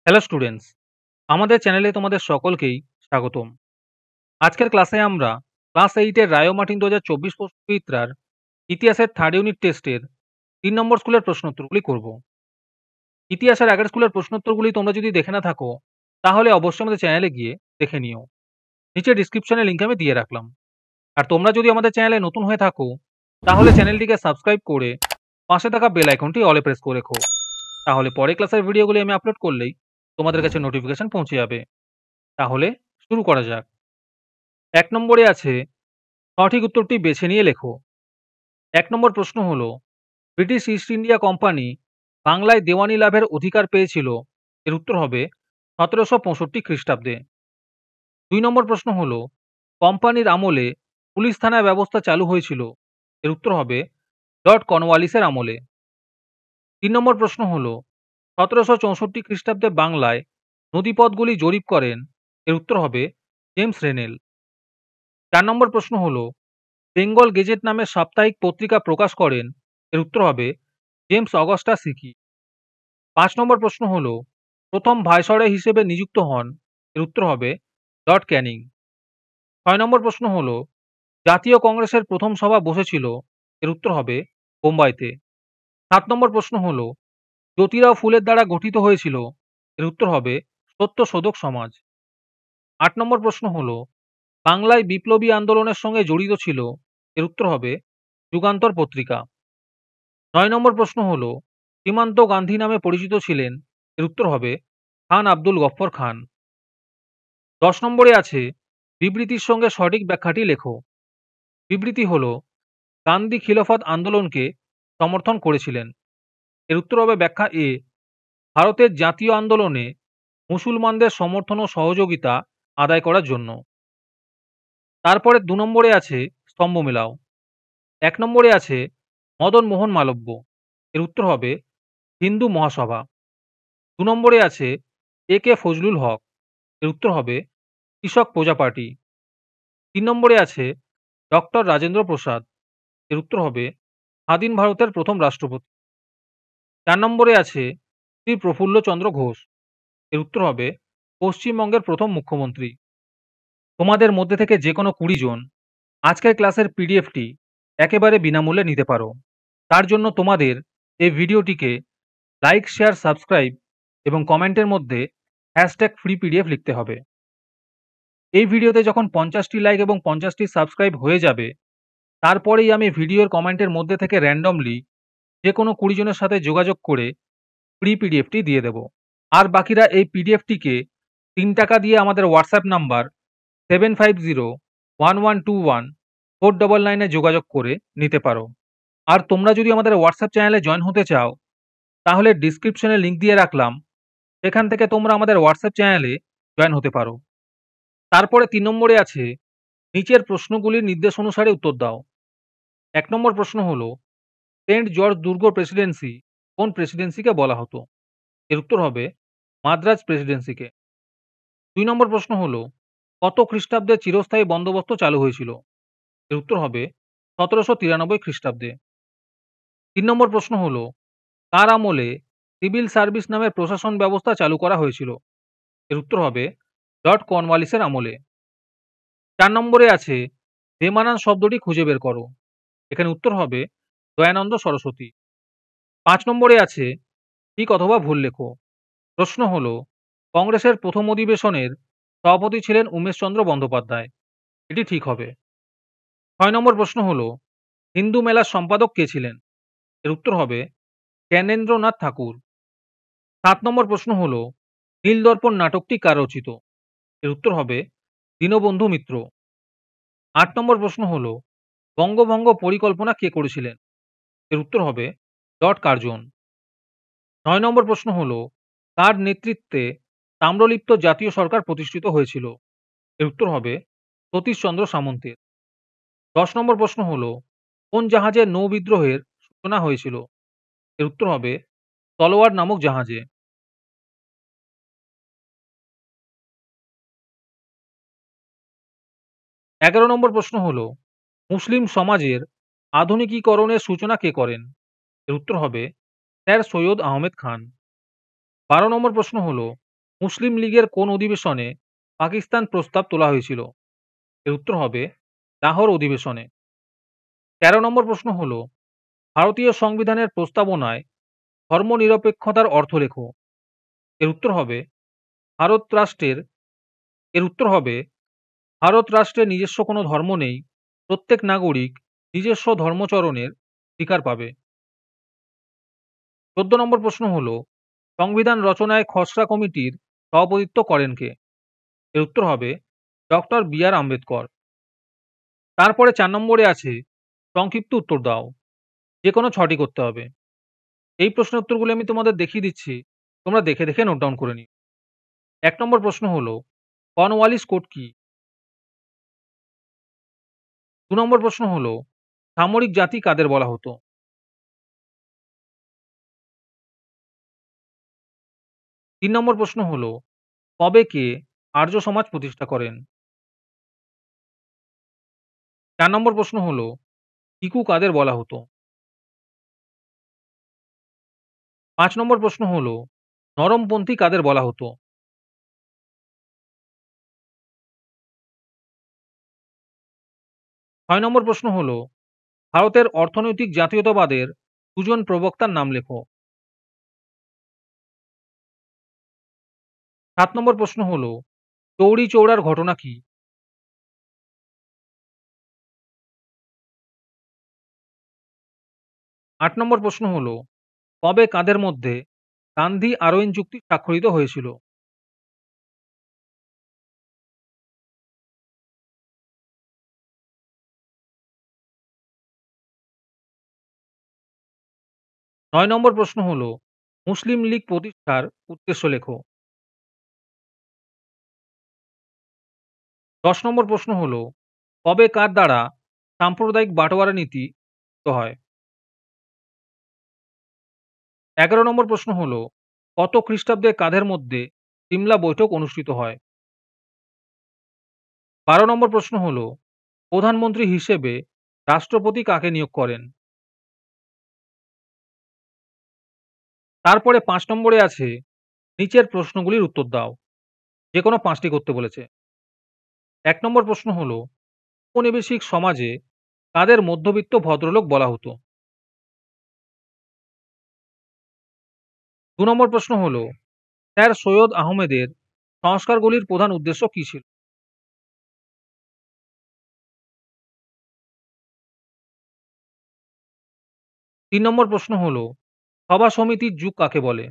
Hello students, আমাদের চ্যানেলে তোমাদের সকলকেই স্বাগতম। আজকের ক্লাসে আমরা ক্লাস 8 এর রায় ও মার্টিন 2024 প্রশ্নবিচিত্রার ইতিহাসের থার্ড ইউনিট টেস্টের 3 নম্বর স্কুলের প্রশ্নোত্তরগুলি করব। ইতিহাসের আগের স্কুলের প্রশ্নোত্তরগুলি তোমরা যদি দেখে না থাকো তাহলে অবশ্যই আমাদের চ্যানেলে গিয়ে দেখে নিও। নিচে ডিসক্রিপশনে লিংক আমি দিয়ে রাখলাম। আর তোমরা যদি আমাদের চ্যানেলে নতুন হয়ে থাকো তাহলে চ্যানেলটিকে সাবস্ক্রাইব করে পাশে থাকা বেল আইকনটি অলে প্রেস করে রেখো। তাহলে পরে ক্লাসের ভিডিওগুলি আমি আপলোড করলেই তোমাদের কাছে নোটিফিকেশন পৌঁছে যাবে। তাহলে শুরু করা যাক। ১ নম্বরে আছে সঠিক উত্তরটি বেছে নিয়ে লেখো। ১ নম্বর প্রশ্ন হল, ব্রিটিশ ইস্ট ইন্ডিয়া কোম্পানি বাংলায় দেওয়ানি লাভের অধিকার পেয়েছিল। এর উত্তর হবে ১৭৬৫ খ্রিস্টাব্দে। ২ নম্বর প্রশ্ন হল, কোম্পানির আমলে পুলিশ থানা ব্যবস্থা চালু হয়েছিল। এর উত্তর হবে লর্ড কর্নওয়ালিসের আমলে। ৩ নম্বর প্রশ্ন হল, ১৭৬৪ খ্রিস্টাব্দে বাংলায় নদীপথগুলি জরিপ করেন। এর উত্তর হবে জেমস রেনেল। ৪ নম্বর প্রশ্ন হল, বেঙ্গল গেজেট নামে সাপ্তাহিক পত্রিকা প্রকাশ করেন। এর উত্তর হবে জেমস অগাস্টা সিকি। ৫ নম্বর প্রশ্ন হল, প্রথম ভাইসরয় হিসেবে নিযুক্ত হন। এর উত্তর হবে লর্ড ক্যানিং। ৬ নম্বর প্রশ্ন হল, জাতীয় কংগ্রেসের প্রথম সভা বসেছিল। এর উত্তর হবে বোম্বাইতে। ৭ নম্বর প্রশ্ন হল, জ্যোতিরাও ফুলের দ্বারা গঠিত হয়েছিল। এর উত্তর হবে সত্যশোধক সমাজ। ৮ নম্বর প্রশ্ন হল, বাংলায় বিপ্লবী আন্দোলনের সঙ্গে জড়িত ছিল। এর উত্তর হবে যুগান্তর পত্রিকা। ৯ নম্বর প্রশ্ন হল, সীমান্ত গান্ধী নামে পরিচিত ছিলেন। এর উত্তর হবে খান আব্দুল গফ্ফর খান। ১০ নম্বরে আছে বিবৃতির সঙ্গে সঠিক ব্যাখ্যাটি লেখো। বিবৃতি হল, গান্ধী খিলাফত আন্দোলনকে সমর্থন করেছিলেন। এর উত্তর হবে ব্যাখ্যা এ, ভারতের জাতীয় আন্দোলনে মুসলমানদের সমর্থন ও সহযোগিতা আদায় করার জন্য। তারপরে ২ নম্বরে আছে স্তম্ভ মেলাও। ১ নম্বরে আছে মদন মোহন মালব্য। এর উত্তর হবে হিন্দু মহাসভা। ২ নম্বরে আছে এ কে ফজলুল হক। এর উত্তর হবে কৃষক প্রজা পার্টি। ৩ নম্বরে আছে ডক্টর রাজেন্দ্র প্রসাদ। এর উত্তর হবে স্বাধীন ভারতের প্রথম রাষ্ট্রপতি। ৪ নম্বরে আছে শ্রী প্রফুল্ল চন্দ্র ঘোষ। এর উত্তর হবে পশ্চিমবঙ্গের প্রথম মুখ্যমন্ত্রী। তোমাদের মধ্যে থেকে যে কোনো ২০ জন আজকের ক্লাসের পিডিএফটি একেবারে বিনামূল্যে নিতে পারো। তার জন্য তোমাদের এই ভিডিওটিকে লাইক, শেয়ার, সাবস্ক্রাইব এবং কমেন্টের মধ্যে #ফ্রি পিডিএফ লিখতে হবে। এই ভিডিওতে যখন ৫০টি লাইক এবং ৫০টি সাবস্ক্রাইব হয়ে যাবে তারপরেই আমি ভিডিওর কমেন্টের মধ্যে থেকে র্যান্ডমলি যে কোনো ২০ জনের সাথে যোগাযোগ করে ফ্রি পিডিএফটি দিয়ে দেব। আর বাকিরা এই পিডিএফটিকে ৩ টাকা দিয়ে আমাদের হোয়াটসঅ্যাপ নাম্বার 7501121499 এ যোগাযোগ করে নিতে পারো। আর তোমরা যদি আমাদের হোয়াটসঅ্যাপ চ্যানেলে জয়েন হতে চাও তাহলে ডিসক্রিপশনে লিংক দিয়ে রাখলাম, সেখান থেকে তোমরা আমাদের হোয়াটসঅ্যাপ চ্যানেলে জয়েন হতে পারো। তারপরে ৩ নম্বরে আছে নিচের প্রশ্নগুলির নির্দেশ অনুসারে উত্তর দাও। ১ নম্বর প্রশ্ন হল, সেন্ট জর্জ দুর্গ প্রেসিডেন্সি কোন প্রেসিডেন্সিকে বলা হতো? এর উত্তর হবে মাদ্রাজ প্রেসিডেন্সিকে। ২ নম্বর প্রশ্ন হল, কত খ্রিস্টাব্দে চিরস্থায়ী বন্দোবস্ত চালু হয়েছিল? এর উত্তর হবে ১৭৯৩ খ্রিস্টাব্দে। ৩ নম্বর প্রশ্ন হল, কার আমলে সিভিল সার্ভিস নামের প্রশাসন ব্যবস্থা চালু করা হয়েছিল? এর উত্তর হবে লর্ড কর্নওয়ালিসের আমলে। ৪ নম্বরে আছে বেমানান শব্দটি খুঁজে বের করো। এখানে উত্তর হবে দয়ানন্দ সরস্বতী। ৫ নম্বরে আছে ঠিক অথবা ভুল লেখো। প্রশ্ন হল, কংগ্রেসের প্রথম অধিবেশনের সভাপতি ছিলেন উমেশচন্দ্র বন্দ্যোপাধ্যায়। এটি ঠিক হবে। ৬ নম্বর প্রশ্ন হল, হিন্দু মেলার সম্পাদক কে ছিলেন? এর উত্তর হবে জ্ঞানেন্দ্রনাথ ঠাকুর। ৭ নম্বর প্রশ্ন হল, নীলদর্পণ নাটকটি কার রচিত? এর উত্তর হবে দীনবন্ধু মিত্র। ৮ নম্বর প্রশ্ন হল, বঙ্গভঙ্গ পরিকল্পনা কে করেছিলেন? এর উত্তর হবে লর্ড কার্জন। ৯ নম্বর প্রশ্ন হল, কার নেতৃত্বে তাম্রলিপ্ত জাতীয় সরকার প্রতিষ্ঠিত হয়েছিল? এর উত্তর হবে সতীশচন্দ্র সামন্তের। ১০ নম্বর প্রশ্ন হল, কোন জাহাজে নৌ বিদ্রোহের সূচনা হয়েছিল? এর উত্তর হবে তলোয়ার নামক জাহাজে। ১১ নম্বর প্রশ্ন হল, মুসলিম সমাজের আধুনিকীকরণের সূচনা কে করেন? এর উত্তর হবে স্যার সৈয়দ আহমেদ খান। ১২ নম্বর প্রশ্ন হল, মুসলিম লীগের কোন অধিবেশনে পাকিস্তান প্রস্তাব তোলা হয়েছিল? এর উত্তর হবে লাহোর অধিবেশনে। ১৩ নম্বর প্রশ্ন হলো, ভারতীয় সংবিধানের প্রস্তাবনায় ধর্মনিরপেক্ষতার অর্থ লেখো। এর উত্তর হবে ভারত রাষ্ট্রের এর উত্তর হবে ভারত রাষ্ট্রের নিজস্ব কোনো ধর্ম নেই, প্রত্যেক নাগরিক নিজস্ব ধর্মচরণের অধিকার পাবে। ১৪ নম্বর প্রশ্ন হলো, সংবিধান রচনায় খসড়া কমিটির সভাপতিত্ব করেন কে? এর উত্তর হবে ডক্টর বি আর আম্বেদকর। তারপরে ৪ নম্বরে আছে সংক্ষিপ্ত উত্তর দাও, যে কোনো ৬টি করতে হবে। এই প্রশ্নের উত্তরগুলো আমি তোমাদের দেখিয়ে দিচ্ছি, তোমরা দেখে দেখে নোট ডাউন করে নিও। ১ নম্বর প্রশ্ন হলো, কর্নওয়ালিস কোড কি? ২ নম্বর প্রশ্ন হলো, সামরিক জাতি কাদের বলা হতো? ৩ নম্বর প্রশ্ন হলো, কবে কে আর্য সমাজ প্রতিষ্ঠা করেন? ৪ নম্বর প্রশ্ন হলো, ভিখু কাদের বলা হতো? ৫ নম্বর প্রশ্ন হলো, নরমপন্থী কাদের বলা হতো? ৬ নম্বর প্রশ্ন হলো, ভারতের অর্থনৈতিক জাতীয়তাবাদের ২ জন প্রবক্তার নাম লেখো। ৭ নম্বর প্রশ্ন হলো, চৌরি চৌরার ঘটনা কি? ৮ নম্বর প্রশ্ন হলো, কবে কাদের মধ্যে গান্ধী আরোইন চুক্তি স্বাক্ষরিত হয়েছিল? ৯ নম্বর প্রশ্ন হলো, মুসলিম লীগ প্রতিষ্ঠার উদ্দেশ্য লেখো। ১০ নম্বর প্রশ্ন হলো, কবে কার দ্বারা সাম্প্রদায়িক বাটোয়ারা নীতি গৃহীত হয়? ১১ নম্বর প্রশ্ন হলো, কত খ্রিস্টাব্দে কাদের মধ্যে সিমলা বৈঠক অনুষ্ঠিত হয়? ১২ নম্বর প্রশ্ন হলো, প্রধানমন্ত্রী হিসেবে রাষ্ট্রপতি কাকে নিয়োগ করেন? তারপরে ৫ নম্বরে আছে, নিচের প্রশ্নগুলির উত্তর দাও। যেকোনো ৫ টি করতে বলেছে। ১ নম্বর প্রশ্ন হলো, ঔপনিবেশিক সমাজে কাদের মধ্যবিত্ত ভদ্রলোক বলা হতো? ২ নম্বর প্রশ্ন হলো, স্যার সৈয়দ আহমেদের সংস্কারগুলির প্রধান উদ্দেশ্য কী ছিল? ৩ নম্বর প্রশ্ন হলো, সভা সমিতির যুগ কাকে বলে?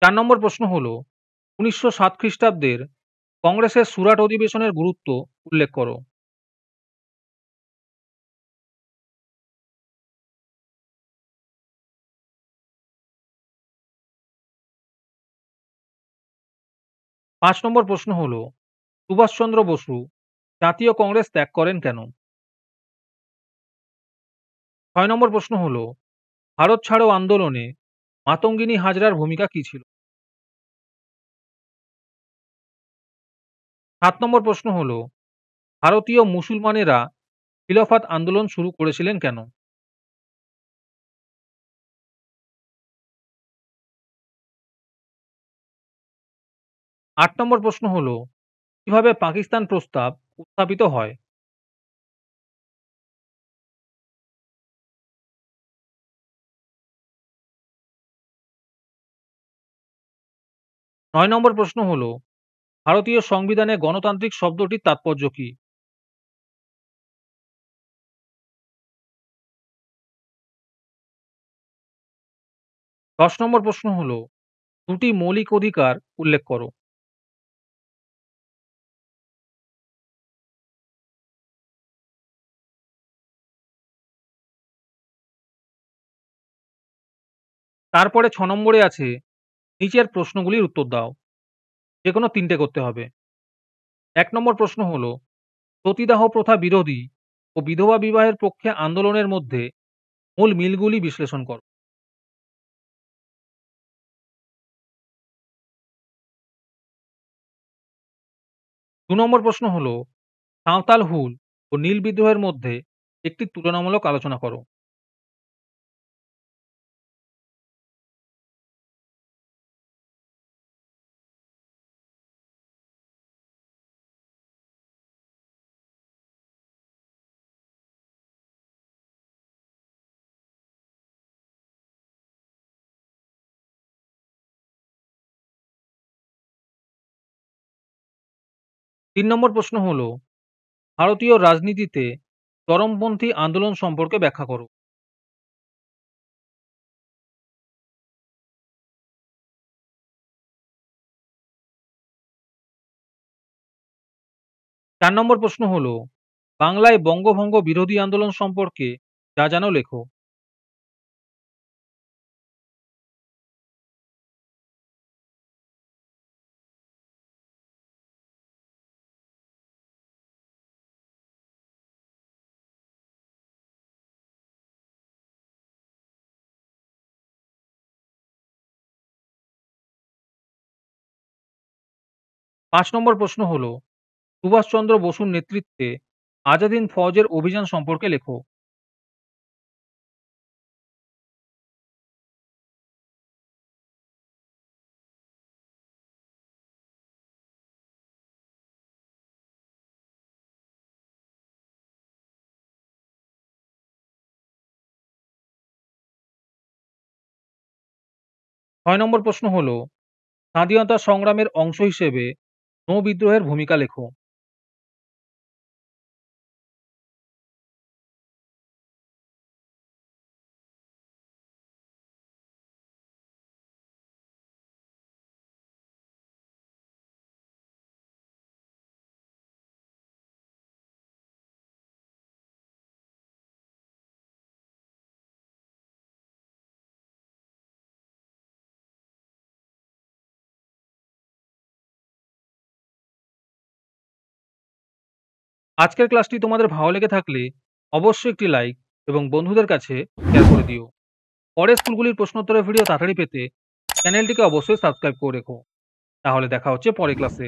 ৪ নম্বর প্রশ্ন হলো, ১৯০৭ খ্রিস্টাব্দের কংগ্রেসের সুরাট অধিবেশনের গুরুত্ব উল্লেখ করো। ৫ নম্বর প্রশ্ন হলো, সুভাষচন্দ্র বসু জাতীয় কংগ্রেস ত্যাগ করেন কেন? ৬ নম্বর প্রশ্ন হলো, ভারত ছাড়ো আন্দোলনে মাতঙ্গিনী হাজরার ভূমিকা কী ছিল? ৭ নম্বর প্রশ্ন হলো, ভারতীয় মুসলমানেরা খিলাফত আন্দোলন শুরু করেছিলেন কেন? ৮ নম্বর প্রশ্ন হলো, কিভাবে পাকিস্তান প্রস্তাব উত্থাপিত হয়? ৯ নম্বর প্রশ্ন হলো, ভারতীয় সংবিধানে গণতান্ত্রিক শব্দটির তাৎপর্য কী? ১০ নম্বর প্রশ্ন হলো, দুটি মৌলিক অধিকার উল্লেখ করো। তারপরে ৬ নম্বরে আছে, নিচের প্রশ্নগুলির উত্তর দাও। যেকোনো ৩ টে করতে হবে। ১ নম্বর প্রশ্ন হলো, সতীদাহ প্রথা বিরোধী ও বিধবা বিবাহের পক্ষে আন্দোলনের মধ্যে মূল মিলগুলি বিশ্লেষণ করো। ২ নম্বর প্রশ্ন হলো, সাঁওতাল হুল ও নীল বিদ্রোহের মধ্যে একটি তুলনামূলক আলোচনা করো। ৩ নম্বর প্রশ্ন হলো, ভারতীয় রাজনীতিতে চরমপন্থী আন্দোলন সম্পর্কে ব্যাখ্যা করো। ৪ নম্বর প্রশ্ন হলো, বাংলায় বঙ্গভঙ্গ বিরোধী আন্দোলন সম্পর্কে যা জানো লেখো। ৫ নম্বর প্রশ্ন হলো, সুভাষচন্দ্র বসুর নেতৃত্বে আজাদ হিন্দ ফৌজের অভিযান সম্পর্কে লেখো। ৬ নম্বর প্রশ্ন হলো, স্বাধীনতা সংগ্রামের অংশ হিসেবে নৌ বিদ্রোহের ভূমিকা লেখো। আজকের ক্লাসটি তোমাদের ভালো লেগে থাকলে অবশ্যই একটি লাইক এবং বন্ধুদের কাছে শেয়ার করে দিও। পরের স্কুলগুলির প্রশ্নোত্তরের ভিডিও তাড়াতাড়ি পেতে চ্যানেলটিকে অবশ্যই সাবস্ক্রাইব করে রেখো। তাহলে দেখা হচ্ছে পরের ক্লাসে।